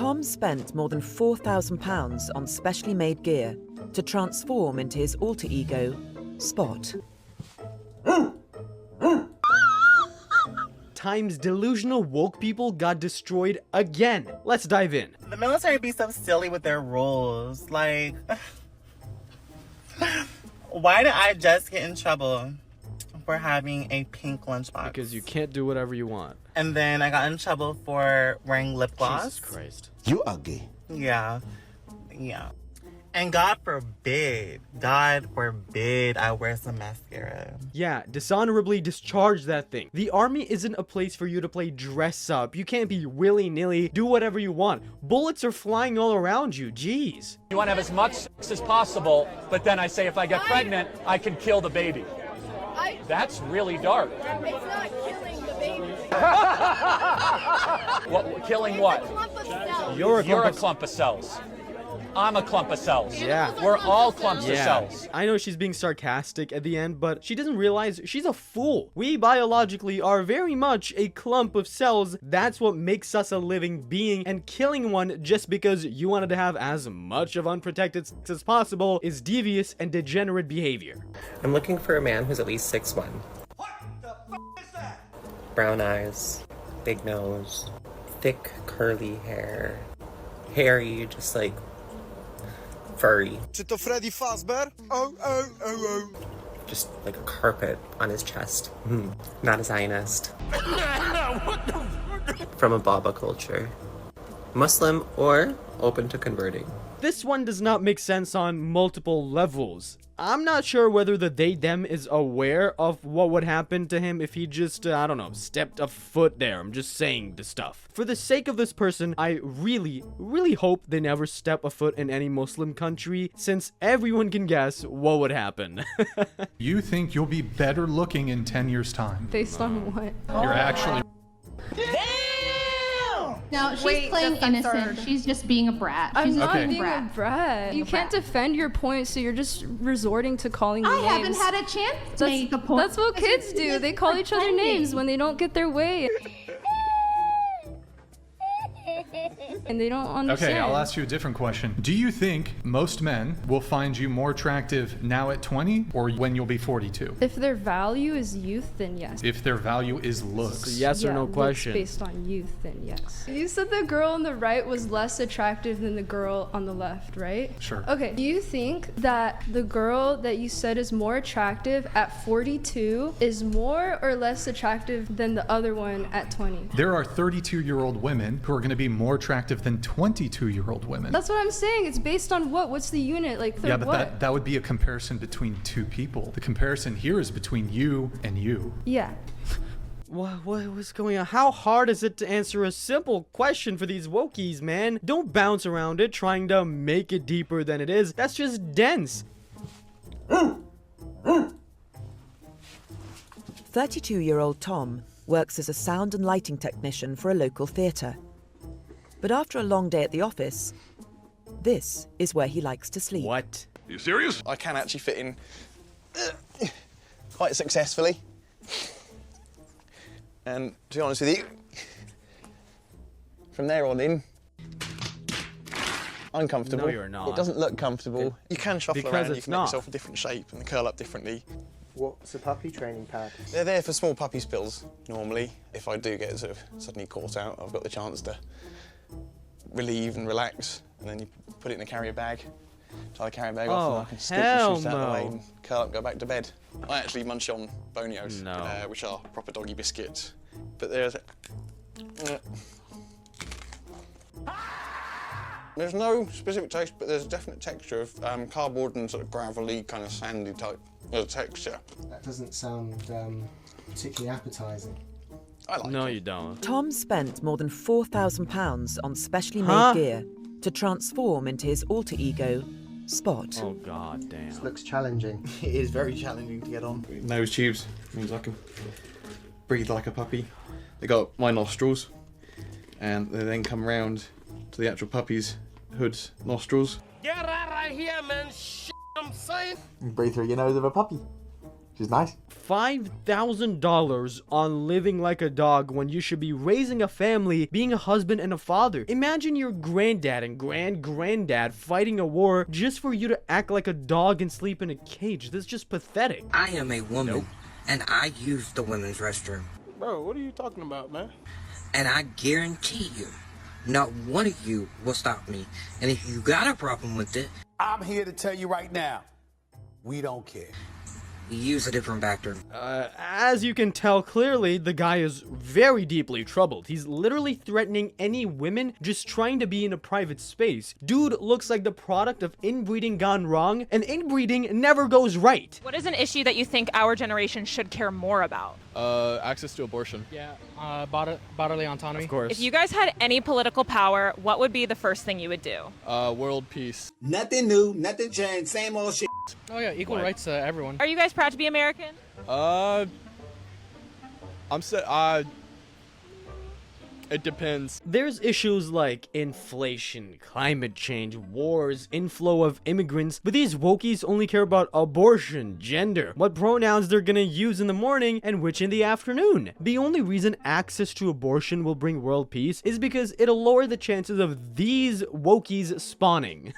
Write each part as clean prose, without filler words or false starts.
Tom spent more than £4,000 on specially made gear to transform into his alter ego, Spot. Time's delusional woke people got destroyed again. Let's dive in. The military be so silly with their rules. Like, why did I just get in trouble for having a pink lunchbox? Because you can't do whatever you want. And then I got in trouble for wearing lip gloss. Jesus Christ. You ugly. Yeah. Yeah. And God forbid I wear some mascara. Yeah, dishonorably discharge that thing. The army isn't a place for you to play dress up. You can't be willy-nilly, do whatever you want. Bullets are flying all around you, jeez. You want to have as much sex as possible, but then I say if I get pregnant, I can kill the baby. That's really dark. It's not killing the baby. What, killing what? It's a clump of cells. You're a clump of cells. I'm a clump of cells. Yeah. We're all clumps of cells. I know she's being sarcastic at the end, but she doesn't realize she's a fool. We biologically are very much a clump of cells. That's what makes us a living being, and killing one just because you wanted to have as much of unprotected sex as possible is devious and degenerate behavior. I'm looking for a man who's at least 6'1". What the f*** is that? Brown eyes, big nose, thick curly hair, hairy, just like furry. Czy to Freddy Fazbear? Oh. Just like a carpet on his chest. Not a Zionist. From a Baba culture. Muslim or open to converting. This one does not make sense on multiple levels. I'm not sure whether the they-them is aware of what would happen to him if he just, I don't know, stepped a foot there. I'm just saying the stuff. For the sake of this person, I really hope they never step a foot in any Muslim country, since everyone can guess what would happen. You think you'll be better looking in 10 years' time. Based on what? You're actually... No, she's playing innocent. She's just being a brat. I'm not Okay. being a brat. You can't defend your point, so you're just resorting to calling me I names. haven't had a chance to make a point. That's what kids do. They call each other names when they don't get their way. And they don't understand. Okay, I'll ask you a different question. Do you think most men will find you more attractive now at 20 or when you'll be 42? If their value is youth, then yes. If their value is looks. It's a yes or no looks question. based on youth, then yes. You said the girl on the right was less attractive than the girl on the left, right? Sure. Okay, do you think that the girl that you said is more attractive at 42 is more or less attractive than the other one at 20? There are 32-year-old women who are going to be more attractive than 22-year-old women. That's what I'm saying. It's based on what? What's the unit? Like, Yeah, but what? that would be a comparison between two people. The comparison here is between you and you. Yeah. What was going on? How hard is it to answer a simple question for these wokies, man? Don't bounce around it trying to make it deeper than it is. That's just dense. 32-year-old Tom works as a sound and lighting technician for a local theatre. But after a long day at the office, this is where he likes to sleep. What? Are you serious? I can actually fit in quite successfully. And to be honest with you, from there on in, I'm comfortable. No, you're not. It doesn't look comfortable. You can shuffle Because around, you it's can not. make yourself a different shape and curl up differently. What's a puppy training pad? They're there for small puppy spills, normally. If I do get sort of suddenly caught out, I've got the chance to relieve and relax, and then you put it in a carrier bag. Tie the carrier bag off, and I can scoop the shoots out of the way and curl up and go back to bed. I actually munch on Bonios, which are proper doggy biscuits. But there's no specific taste, but there's a definite texture of cardboard and sort of gravelly, kind of sandy type texture. That doesn't sound particularly appetizing. I like No, it. you don't. Tom spent more than £4,000 on specially made gear to transform into his alter ego, Spot. Oh, god damn. This looks challenging. It is very challenging to get on. Nose tubes means I can breathe like a puppy. They got my nostrils, and they then come round to the actual puppy's hood's nostrils. Get out of here, man. I'm saying. You breathe through your nose of a puppy. She's nice. $5,000 on living like a dog when you should be raising a family, being a husband and a father. Imagine your granddad and granddad fighting a war just for you to act like a dog and sleep in a cage. That's just pathetic. I am a woman, and I use the women's restroom. Bro, what are you talking about, man? And I guarantee you, not one of you will stop me. And if you got a problem with it, I'm here to tell you right now, we don't care. Use a different bathroom. As you can tell clearly, the guy is very deeply troubled. He's literally threatening any women just trying to be in a private space. Dude looks like the product of inbreeding gone wrong, and inbreeding never goes right. What is an issue that you think our generation should care more about? Access to abortion. Yeah, bodily autonomy. Of course. If you guys had any political power, what would be the first thing you would do? World peace. Nothing new, nothing changed, same old shit. Oh yeah, equal rights to everyone. Are you guys proud to be American? It depends. There's issues like inflation, climate change, wars, inflow of immigrants, but these wokies only care about abortion, gender, what pronouns they're gonna use in the morning and which in the afternoon. The only reason access to abortion will bring world peace is because it'll lower the chances of these wokies spawning.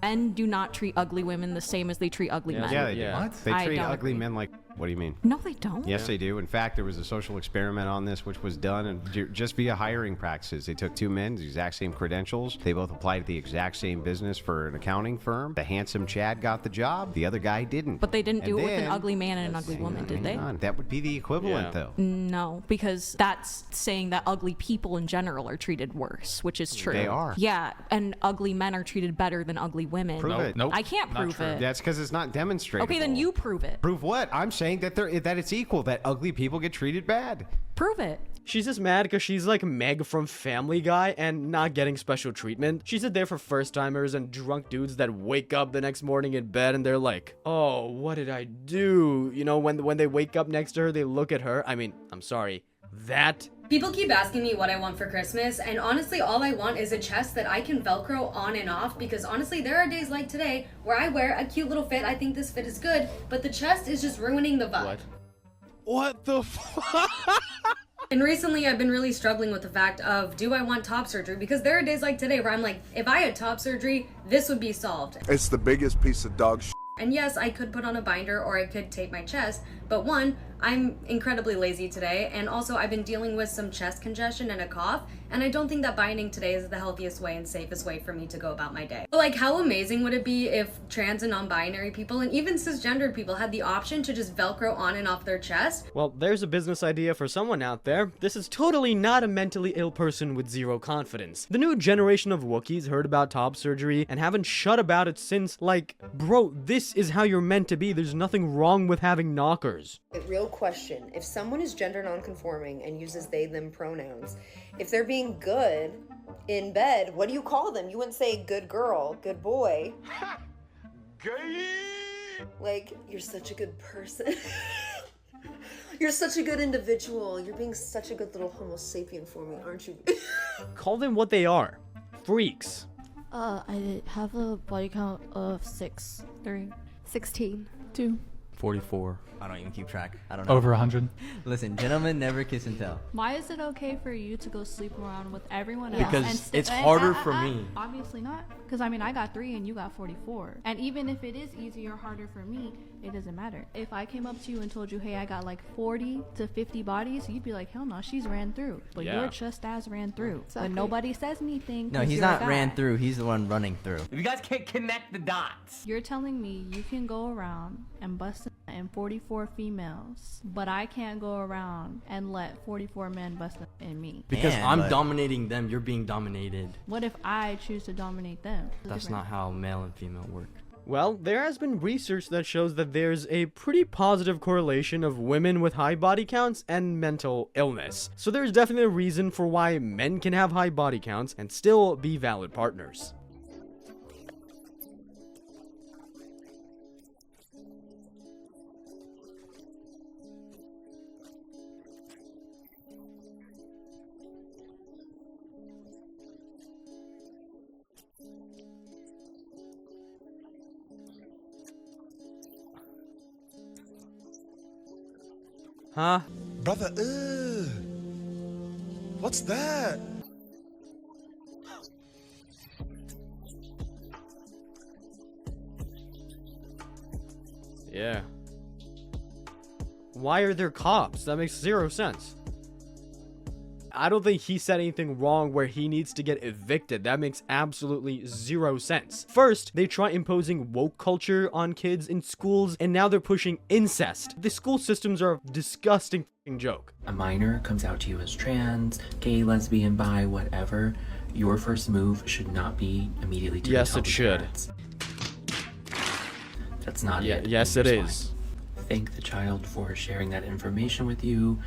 Men do not treat ugly women the same as they treat ugly men. Yeah, they do. What? They I treat don't ugly agree. men like, what do you mean? No, they don't. Yes, they do. In fact, there was a social experiment on this, which was done and just via hiring practices. They took two men, the exact same credentials. They both applied to the exact same business for an accounting firm. The handsome Chad got the job. The other guy didn't. But they didn't And do it with an then- ugly man and an ugly woman, did they? Hang on. That would be the equivalent, though. No, because that's saying that ugly people in general are treated worse, which is true. They are. Yeah, and ugly men are treated better than ugly women. Prove it. I can't prove it. That's because it's not demonstrated. Okay, then you prove it. Prove what? I'm saying that it's equal, that ugly people get treated bad. Prove it. She's just mad because she's like Meg from Family Guy and not getting special treatment. She's there for first-timers and drunk dudes that wake up the next morning in bed and they're like, oh, what did I do? You know, when they wake up next to her, they look at her. I mean, I'm sorry. That... People keep asking me what I want for Christmas, and honestly, all I want is a chest that I can Velcro on and off, because honestly, there are days like today where I wear a cute little fit, I think this fit is good, but the chest is just ruining the vibe. What the fuck? And recently, I've been really struggling with the fact of, do I want top surgery? Because there are days like today where I'm like, if I had top surgery, this would be solved. It's the biggest piece of dog shit. And yes, I could put on a binder or I could tape my chest, but one, I'm incredibly lazy today, and also I've been dealing with some chest congestion and a cough, and I don't think that binding today is the healthiest way and safest way for me to go about my day. But like, how amazing would it be if trans and non-binary people and even cisgendered people had the option to just Velcro on and off their chest? Well, there's a business idea for someone out there. This is totally not a mentally ill person with zero confidence. The new generation of Wookiees heard about top surgery and haven't shut about it since, like, bro, this is how you're meant to be. There's nothing wrong with having knockers. Real question. If someone is gender non-conforming and uses they, them pronouns, if they're being good in bed, what do you call them? You wouldn't say good girl, good boy. Like, you're such a good person. You're such a good individual. You're being such a good little homo sapien for me, aren't you? Call them what they are. Freaks. I have a body count of 6. 3. 16. 2. 44. I don't even keep track. I don't know. Over 100. Listen, gentlemen never kiss and tell. Why is it okay for you to go sleep around with everyone else? Because it's harder for me. Obviously not. Because I mean, I got 3 and you got 44. And even if it is easier or harder for me, it doesn't matter. If I came up to you and told you, hey, I got like 40 to 50 bodies, you'd be like, hell no, she's ran through. But Yeah. you're just as ran through. Exactly. But nobody says anything. No, 'cause he's you're a not guy. ran through. He's the one running through. If you guys can't connect the dots. You're telling me you can go around and bust in 44 females, but I can't go around and let 44 men bust in me. Because I'm dominating them, you're being dominated. What if I choose to dominate them? That's not how male and female work. Well, there has been research that shows that there's a pretty positive correlation of women with high body counts and mental illness. So there's definitely a reason for why men can have high body counts and still be valid partners. Huh? Brother, what's that? Yeah. Why are there cops? That makes zero sense. I don't think he said anything wrong where he needs to get evicted. That makes absolutely zero sense. First, they try imposing woke culture on kids in schools, and now they're pushing incest. The school systems are a disgusting f***ing joke. A minor comes out to you as trans, gay, lesbian, bi, whatever. Your first move should not be immediately to Yes, tell it the should. parents. That's not Yeah, it. yes, it is. Thank the child for sharing that information with you.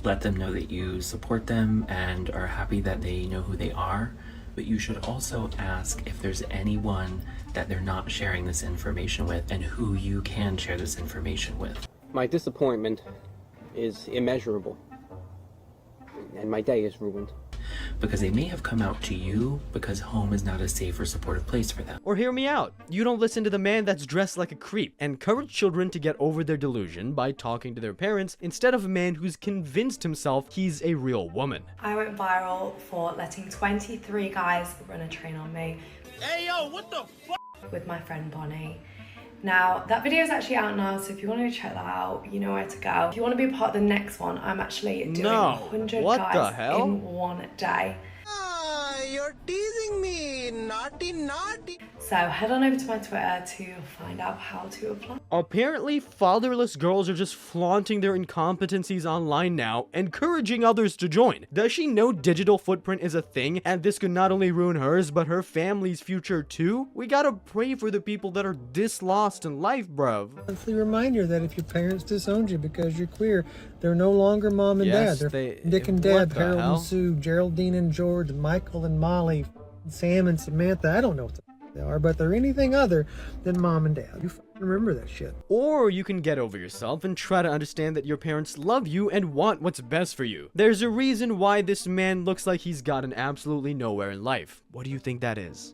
Let them know that you support them and are happy that they know who they are. But you should also ask if there's anyone that they're not sharing this information with and who you can share this information with. My disappointment is immeasurable, and my day is ruined. Because they may have come out to you because home is not a safe or supportive place for them. Or hear me out. You don't listen to the man that's dressed like a creep. Encourage children to get over their delusion by talking to their parents instead of a man who's convinced himself he's a real woman. I went viral for letting 23 guys run a train on me. Hey yo, what the fuck? With my friend Bonnie. Now, that video is actually out now, so if you want to check that out, you know where to go. If you want to be a part of the next one, I'm actually doing 100 what guys the hell? in one day. You're teasing me, naughty. So head on over to my Twitter to find out how to apply. Apparently, fatherless girls are just flaunting their incompetencies online now, encouraging others to join. Does she know digital footprint is a thing, and this could not only ruin hers, but her family's future too? We gotta pray for the people that are this lost in life, bruv. Monthly reminder that if your parents disowned you because you're queer, they're no longer mom and Yes, dad. they- They're Dick and what Deb, the Harold hell? and Sue, Geraldine and George, Michael and Molly, Sam and Samantha. I don't know what the they are, but they're anything other than mom and dad. You remember that shit. Or you can get over yourself and try to understand that your parents love you and want what's best for you. There's a reason why this man looks like he's gotten absolutely nowhere in life. What do you think that is?